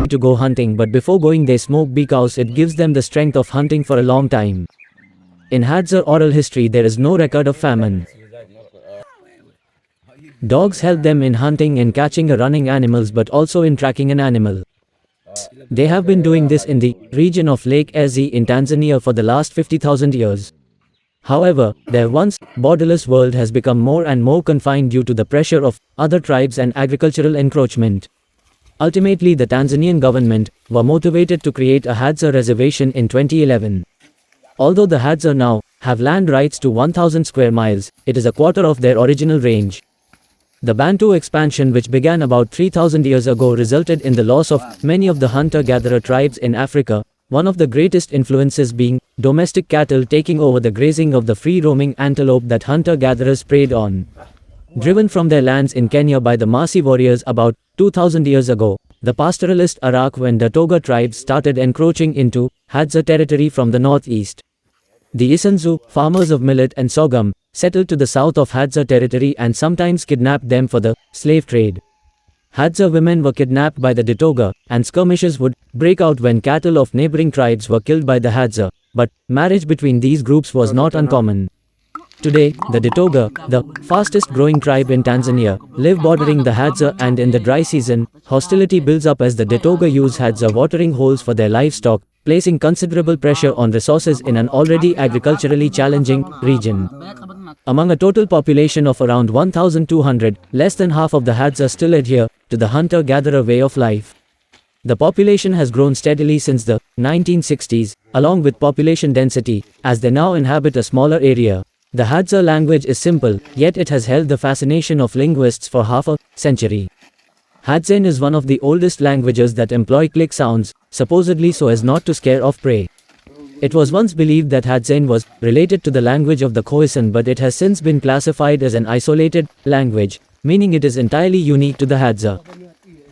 to go hunting, but before going they smoke because it gives them the strength of hunting for a long time. In Hadza oral history there is no record of famine. Dogs help them in hunting and catching running animals, but also in tracking an animal. They have been doing this in the region of Lake Ezi in Tanzania for the last 50,000 years. However, their once borderless world has become more and more confined due to the pressure of other tribes and agricultural encroachment. Ultimately, the Tanzanian government were motivated to create a Hadza reservation in 2011. Although the Hadza now have land rights to 1,000 square miles, it is a quarter of their original range. The Bantu expansion, which began about 3,000 years ago, resulted in the loss of many of the hunter-gatherer tribes in Africa, one of the greatest influences being domestic cattle taking over the grazing of the free-roaming antelope that hunter-gatherers preyed on. Driven from their lands in Kenya by the Masi warriors about 2,000 years ago, the pastoralist Arak and Datoga tribes started encroaching into Hadza territory from the northeast. The Isanzu, farmers of millet and sorghum, settled to the south of Hadza territory and sometimes kidnapped them for the slave trade. Hadza women were kidnapped by the Datoga, and skirmishes would break out when cattle of neighboring tribes were killed by the Hadza, but marriage between these groups was not uncommon. Today, the Datoga, the fastest growing tribe in Tanzania, live bordering the Hadza, and in the dry season, hostility builds up as the Datoga use Hadza watering holes for their livestock, placing considerable pressure on resources in an already agriculturally challenging region. Among a total population of around 1,200, less than half of the Hadza still adhere to the hunter-gatherer way of life. The population has grown steadily since the 1960s, along with population density, as they now inhabit a smaller area. The Hadza language is simple, yet it has held the fascination of linguists for half a century. Hadzane is one of the oldest languages that employ click sounds, supposedly so as not to scare off prey. It was once believed that Hadzane was related to the language of the Khoisan, but it has since been classified as an isolated language, meaning it is entirely unique to the Hadza.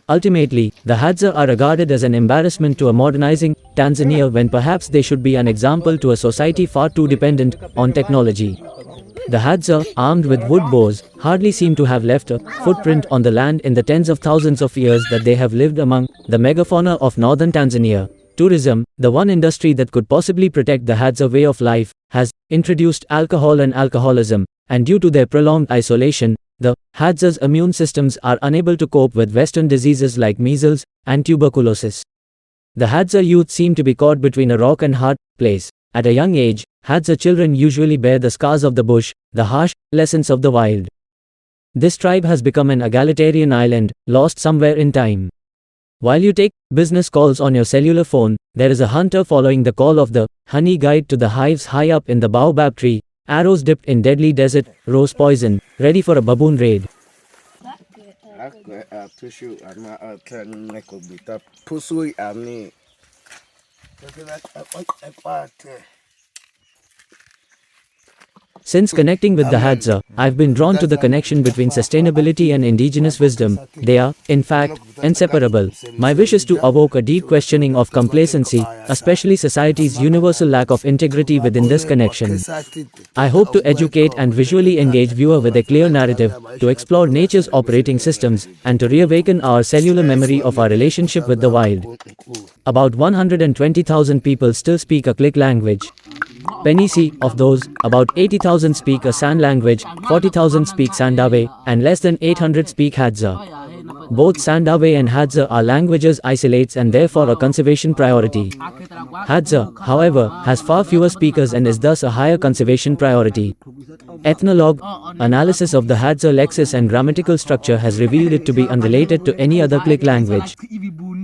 Ultimately, the Hadza are regarded as an embarrassment to a modernizing Tanzania when perhaps they should be an example to a society far too dependent on technology. The Hadza, armed with wood bows, hardly seem to have left a footprint on the land in the tens of thousands of years that they have lived among the megafauna of northern Tanzania. Tourism, the one industry that could possibly protect the Hadza way of life, has introduced alcohol and alcoholism, and due to their prolonged isolation, the Hadza's immune systems are unable to cope with Western diseases like measles and tuberculosis. The Hadza youth seem to be caught between a rock and hard place. At a young age, Hadza children usually bear the scars of the bush, the harsh lessons of the wild. This tribe has become an egalitarian island, lost somewhere in time. While you take business calls on your cellular phone, there is a hunter following the call of the honey guide to the hives high up in the baobab tree, arrows dipped in deadly desert rose poison, ready for a baboon raid. Since connecting with the Hadza, I've been drawn to the connection between sustainability and indigenous wisdom. They are, in fact, inseparable. My wish is to evoke a deep questioning of complacency, especially society's universal lack of integrity within this connection. I hope to educate and visually engage viewer with a clear narrative, to explore nature's operating systems, and to reawaken our cellular memory of our relationship with the wild. About 120,000 people still speak a click language. Penisi, of those, about 80,000 speak a San language, 40,000 speak Sandawe, and less than 800 speak Hadza. Both Sandawe and Hadza are languages isolates and therefore a conservation priority. Hadza, however, has far fewer speakers and is thus a higher conservation priority. Ethnologue analysis of the Hadza lexis and grammatical structure has revealed it to be unrelated to any other click language.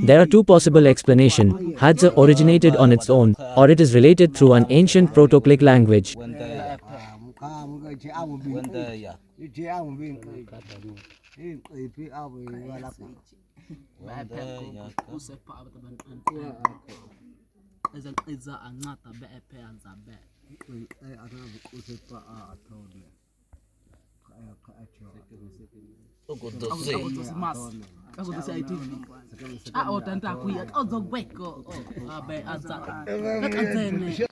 There are two possible explanations: Hadza originated on its own, or it is related through an ancient proto-click language.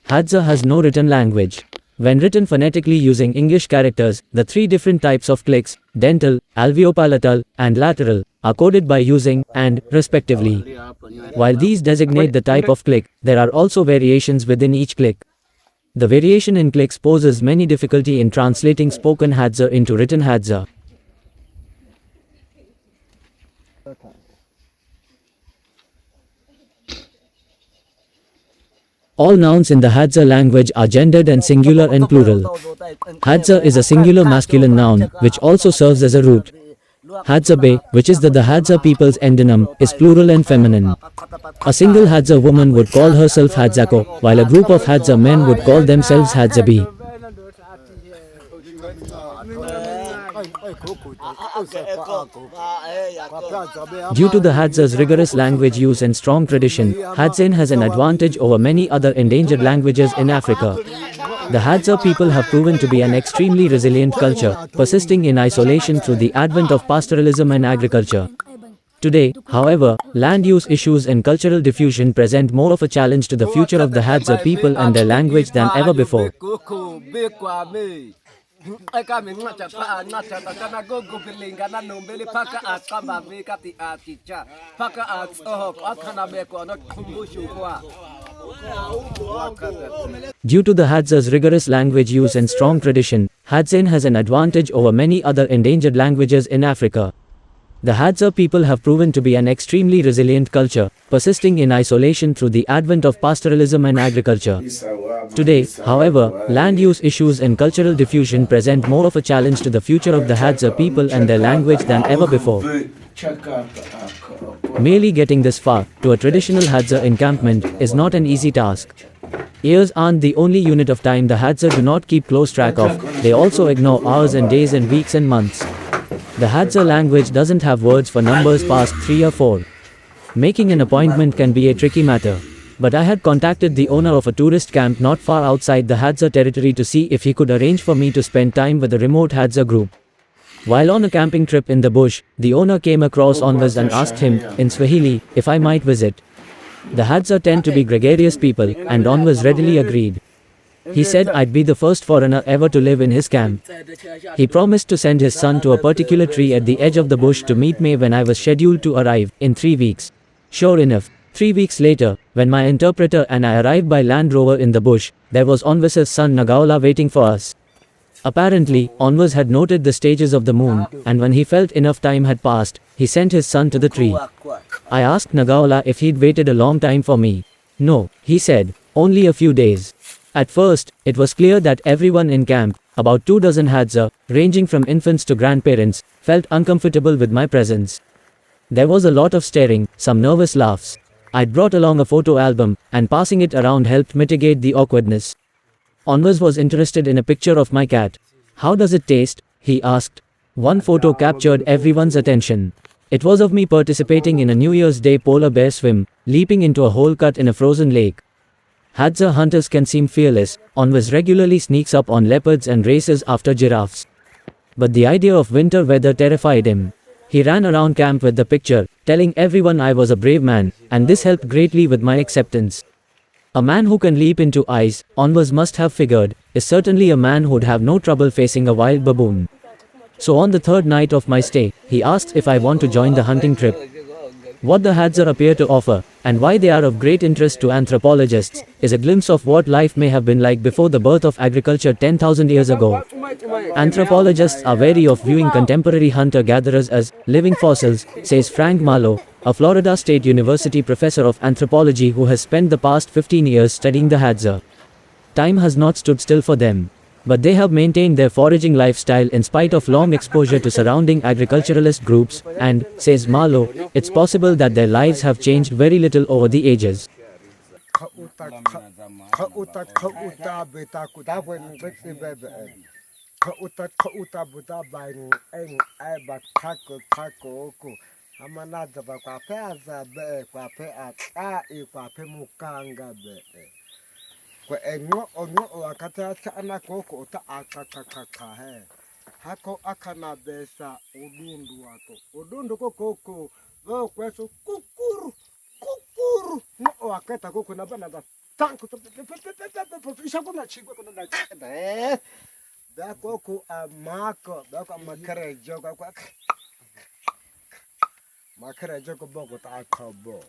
Hadza has no written language. When written phonetically using English characters, the three different types of clicks, dental, alveopalatal, and lateral, are coded by using and, respectively. While these designate the type of click, there are also variations within each click. The variation in clicks poses many difficulty in translating spoken Hadza into written Hadza. All nouns in the Hadza language are gendered and singular and plural. Hadza is a singular masculine noun, which also serves as a root. Hadzabe, which is the Hadza people's endonym, is plural and feminine. A single Hadza woman would call herself Hadzako, while a group of Hadza men would call themselves Hadzabe. Due to the Hadza's rigorous language use and strong tradition, Hadzane has an advantage over many other endangered languages in Africa. The Hadza people have proven to be an extremely resilient culture, persisting in isolation through the advent of pastoralism and agriculture. Today, however, land use issues and cultural diffusion present more of a challenge to the future of the Hadza people and their language than ever before. Due to the Hadza's rigorous language use and strong tradition, Hadzane has an advantage over many other endangered languages in Africa. The Hadza people have proven to be an extremely resilient culture, persisting in isolation through the advent of pastoralism and agriculture. Today, however, land use issues and cultural diffusion present more of a challenge to the future of the Hadza people and their language than ever before. Merely getting this far, to a traditional Hadza encampment, is not an easy task. Years aren't the only unit of time the Hadza do not keep close track of, they also ignore hours and days and weeks and months. The Hadza language doesn't have words for numbers past 3 or 4. Making an appointment can be a tricky matter. But I had contacted the owner of a tourist camp not far outside the Hadza territory to see if he could arrange for me to spend time with a remote Hadza group. While on a camping trip in the bush, the owner came across Onwas and asked him, in Swahili, if I might visit. The Hadza tend to be gregarious people, and Onwas readily agreed. He said I'd be the first foreigner ever to live in his camp. He promised to send his son to a particular tree at the edge of the bush to meet me when I was scheduled to arrive, in 3 weeks. Sure enough, 3 weeks later, when my interpreter and I arrived by Land Rover in the bush, there was Onwas's son Nagaola waiting for us. Apparently, Onwas had noted the stages of the moon, and when he felt enough time had passed, he sent his son to the tree. I asked Nagaola if he'd waited a long time for me. No, he said, only a few days. At first, it was clear that everyone in camp, about 2 dozen Hadza, ranging from infants to grandparents, felt uncomfortable with my presence. There was a lot of staring, some nervous laughs. I'd brought along a photo album, and passing it around helped mitigate the awkwardness. Onwas was interested in a picture of my cat. How does it taste? He asked. One photo captured everyone's attention. It was of me participating in a New Year's Day polar bear swim, leaping into a hole cut in a frozen lake. Hadza hunters can seem fearless. Onwas regularly sneaks up on leopards and races after giraffes. But the idea of winter weather terrified him. He ran around camp with the picture, telling everyone I was a brave man, and this helped greatly with my acceptance. A man who can leap into ice, Onwas must have figured, is certainly a man who'd have no trouble facing a wild baboon. So on the 3rd night of my stay, he asked if I want to join the hunting trip. What the Hadza appear to offer, and why they are of great interest to anthropologists, is a glimpse of what life may have been like before the birth of agriculture 10,000 years ago. Anthropologists are wary of viewing contemporary hunter-gatherers as living fossils, says Frank Marlowe, a Florida State University professor of anthropology who has spent the past 15 years studying the Hadza. Time has not stood still for them. But they have maintained their foraging lifestyle in spite of long exposure to surrounding agriculturalist groups, and, says Marlowe, it's possible that their lives have changed very little over the ages. Kwa engo wakata ana koko uta akakaka he hako akana besa udundu koko go kweso kukuru no wakata koko na bana tangu isha kuna chigwa kuna na bako ku amako bako makare joga kwa makare joga boko ta kabo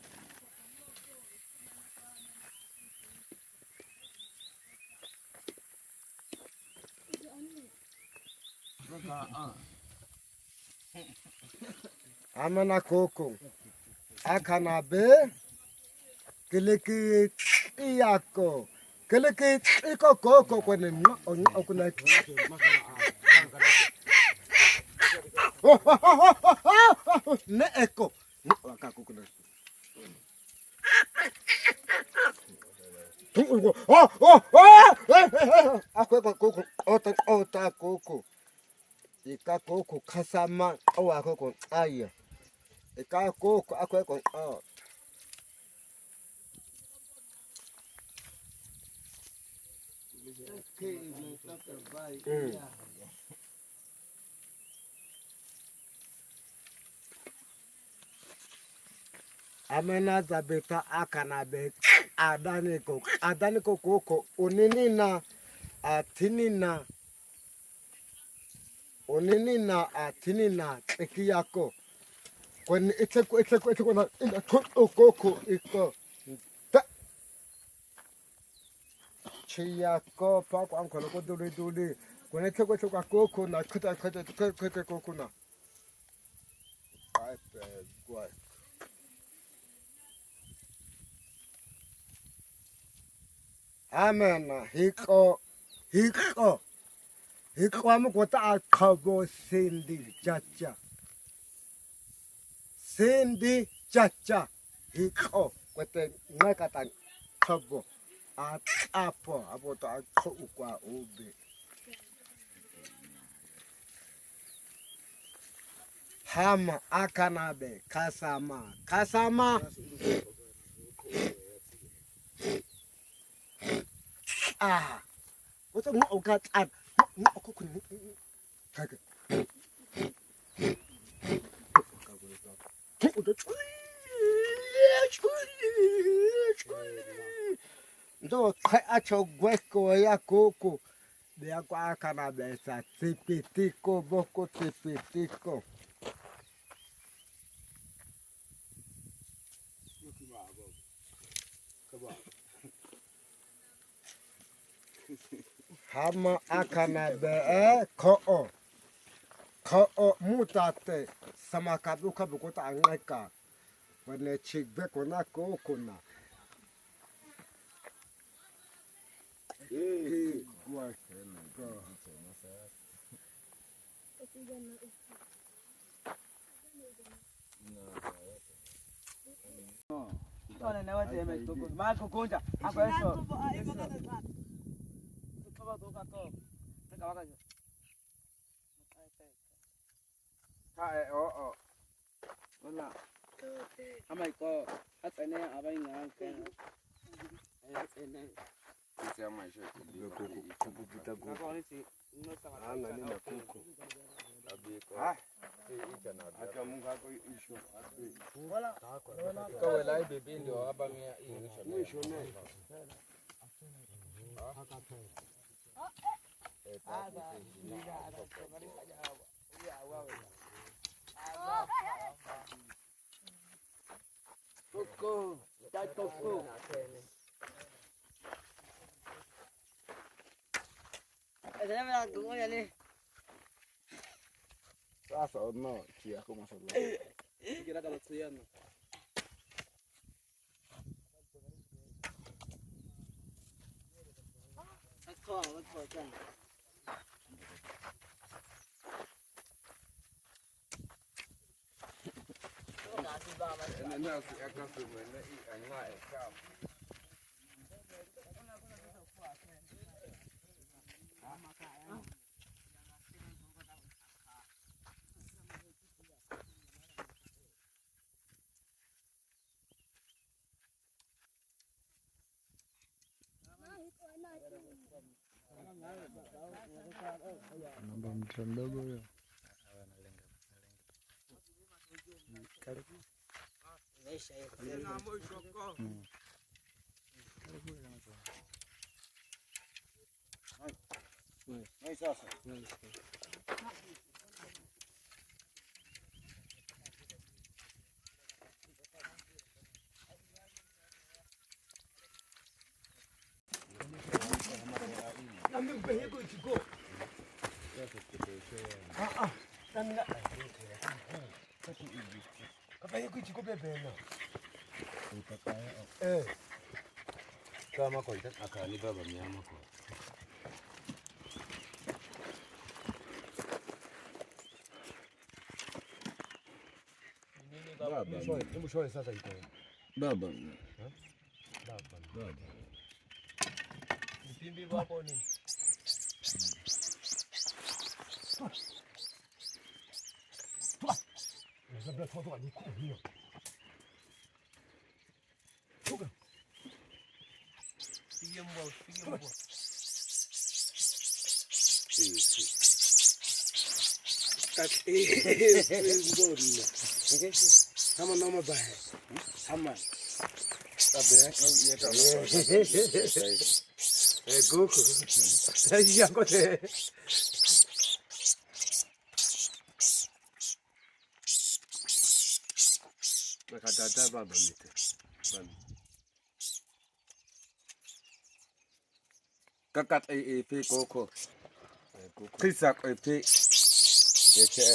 amana koko akana be keleki iyako keleki iko koko kwene okuna ne eko akako kuna akweko koko ota koko ika koko kasama owa koko aya ika koko akweko amena zabeta akana be adani koko onini na atini na ekiyako when iteko na ina koko iko chiyako pa kwa mkono ko dole when iteko koko na kota koko na gwa amen hiko amukota akabo sendi chacha hiko kwete ngakata kabo apo abota akho ukwa obe hama akanabe kasama what's a got at cooking? Do acho gueco ya coco de agua canabesa tipitico boco tipitico hama akanabe ko mutate samakabu kabukuta angeka when chigbe kona kokona sasa no kia como se quiera que lo estudiando namba mtoto mdogo huyo. Hai sasa. Nami mpeheko chiko. Nami na. Kapeheko chiko bebena. Kama kwa ita akani baba mnyama kwa. Baba. Shoe sasa iko. Baba. Baba. Mpimbi wako ni. Labda toto alikuvia. Toka. Piga mbwa. Kama noma baya. Sama. Goku. Sasa yako te. Makatata baba mite. Kakat pe koko. Kisak pe. Yeche.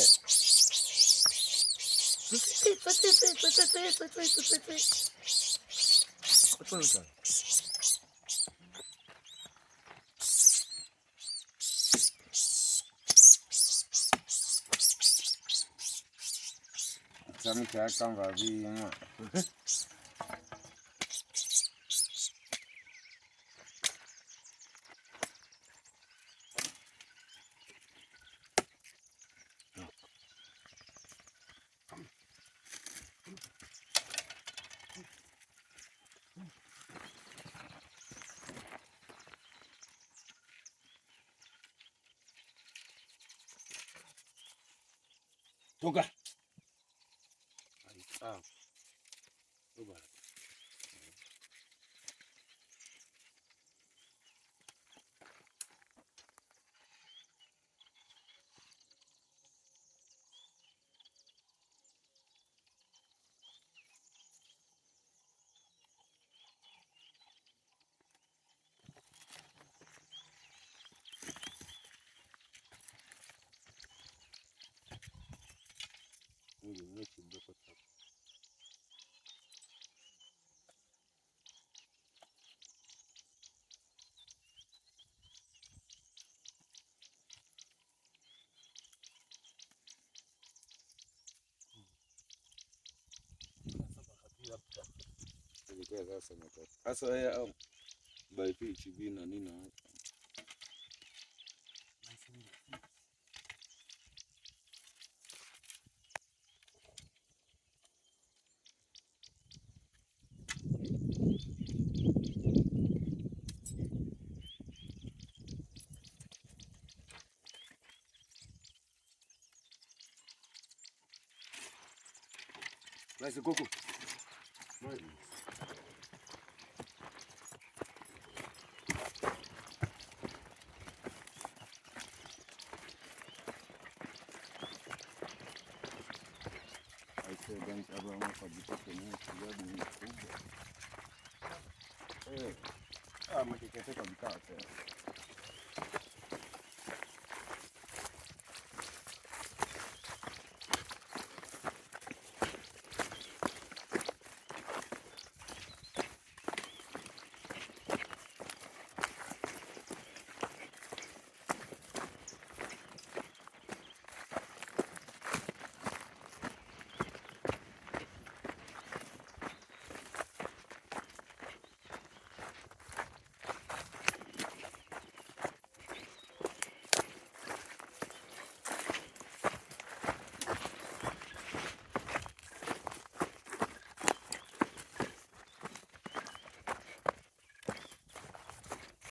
Sami kaya kanga vima. Toka. Toka. Sasa haya baipi chibi na nini Nice Goku. Nice. Ganze aber immer verbietet den werden nicht. Maki kete kabisa.